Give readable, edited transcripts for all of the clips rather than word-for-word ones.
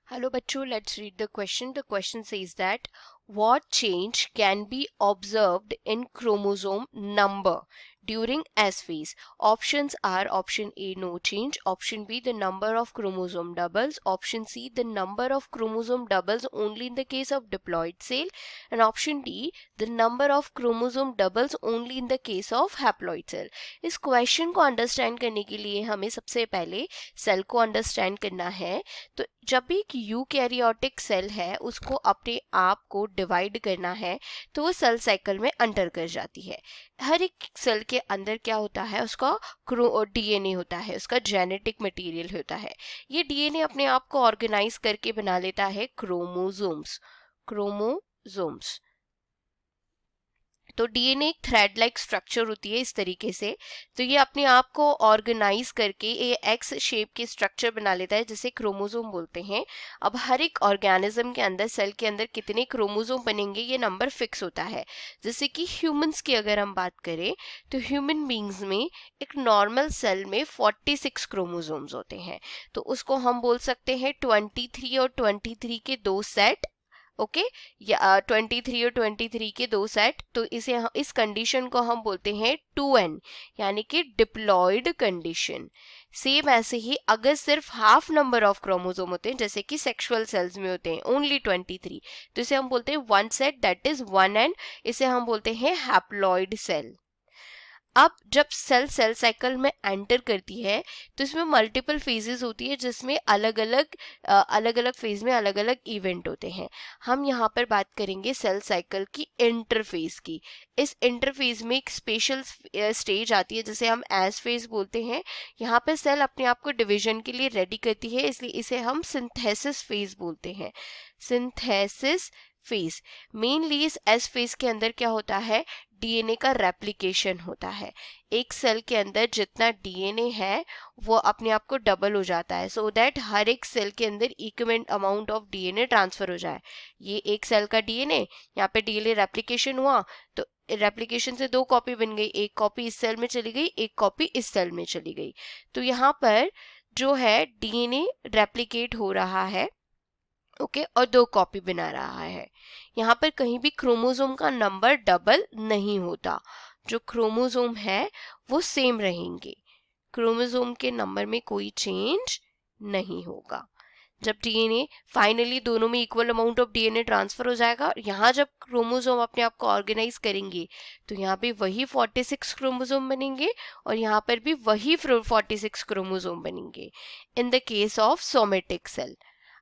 Hello बच्चों, let's read the question. The question says that what change can be observed in chromosome number during S phase? Options are option A no change, option B the number of chromosome doubles, option C the number of chromosome doubles only in the case of diploid cell, and option D the number of chromosome doubles only in the case of haploid cell. इस question को understand करने के लिए हमें सबसे पहले cell को understand करना है। तो जब भी एक यूकैरियोटिक सेल है उसको अपने आप को डिवाइड करना है तो वो सेल साइकिल में अंडर कर जाती है। हर एक सेल के अंदर क्या होता है, उसका डीएनए होता है, उसका जेनेटिक मटेरियल होता है। ये डीएनए अपने आप को ऑर्गेनाइज करके बना लेता है क्रोमोसोम्स। तो डीएनए एक थ्रेड लाइक स्ट्रक्चर होती है इस तरीके से। तो ये अपने आप को ऑर्गेनाइज करके ये एक्स शेप के स्ट्रक्चर बना लेता है जिसे क्रोमोसोम बोलते हैं। अब हर एक ऑर्गेनिज्म के अंदर, सेल के अंदर कितने क्रोमोसोम बनेंगे ये नंबर फिक्स होता है। जैसे कि ह्यूमंस की अगर हम बात करें तो ह्यूमन बींग्स में एक नॉर्मल सेल में 46 क्रोमोसोम्स होते हैं। तो उसको हम बोल सकते हैं 23 और 23 के दो सेट। ओके या 23 और 23 के दो सेट। तो इस कंडीशन को हम बोलते हैं 2n, यानी कि डिप्लॉयड कंडीशन। सेम ऐसे ही अगर सिर्फ हाफ नंबर ऑफ क्रोमोसोम होते हैं, जैसे कि सेक्सुअल सेल्स में होते हैं ओनली 23, तो इसे हम बोलते हैं one set, that is 1n। इसे हम बोलते हैं हैप्लॉयड सेल। अब जब सेल साइकिल में एंटर करती है तो इसमें मल्टीपल फेजेस होती है, जिसमें अलग अलग फेज में अलग अलग इवेंट होते हैं। हम यहाँ पर बात करेंगे सेल साइकिल की इंटरफेज की। इस इंटरफेज में एक स्पेशल स्टेज आती है जिसे हम एस फेज बोलते हैं। यहाँ पर सेल अपने आप को डिवीजन के लिए रेडी करती है, इसलिए इसे हम सिंथेसिस फेज बोलते हैं। सिंथेसिस फेज मेनली इस एस फेज के अंदर क्या होता है, डीएनए का रेप्लिकेशन होता है। एक सेल के अंदर जितना डीएनए है वो अपने आप को डबल हो जाता है, सो दैट हर एक सेल के अंदर equal amount of DNA transfer हो जाए। ये एक सेल का डीएनए, यहाँ पे डीएनए रेप्लिकेशन हुआ तो रेप्लिकेशन से दो कॉपी बन गई, एक कॉपी इस सेल में चली गई, एक कॉपी इस सेल में चली गई। तो यहाँ पर जो है डीएनए रेप्लिकेट हो रहा है, ओके और दो कॉपी बना रहा है। यहाँ पर कहीं भी क्रोमोसोम का नंबर डबल नहीं होता, जो क्रोमोसोम है वो सेम रहेंगे। क्रोमोसोम के नंबर में कोई चेंज नहीं होगा। जब डीएनए फाइनली दोनों में equal amount of DNA transfer हो जाएगा, यहाँ जब क्रोमोसोम अपने आप को ऑर्गेनाइज करेंगे तो यहाँ पे वही 46 क्रोमोसोम बनेंगे और यहाँ पर भी वही 46 क्रोमोसोम बनेंगे in the case of somatic cell.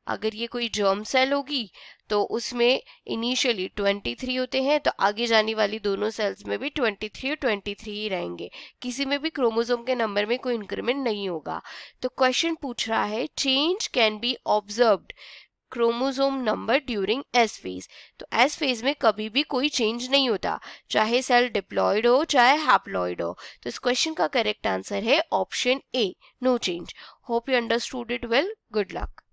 अगर ये कोई जर्म सेल होगी तो उसमें इनिशियली 23 होते हैं, तो आगे जाने वाली दोनों सेल्स में भी 23 और 23 ही रहेंगे। किसी में भी क्रोमोसोम के नंबर में कोई इंक्रीमेंट नहीं होगा। तो क्वेश्चन पूछ रहा है change can be observed chromosome number during S phase. तो एस फेज में कभी भी कोई चेंज नहीं होता, चाहे सेल डिप्लॉयड हो चाहे हैप्लॉयड हो। तो इस क्वेश्चन का करेक्ट आंसर है option A, no change. Hope you understood it well. Good luck.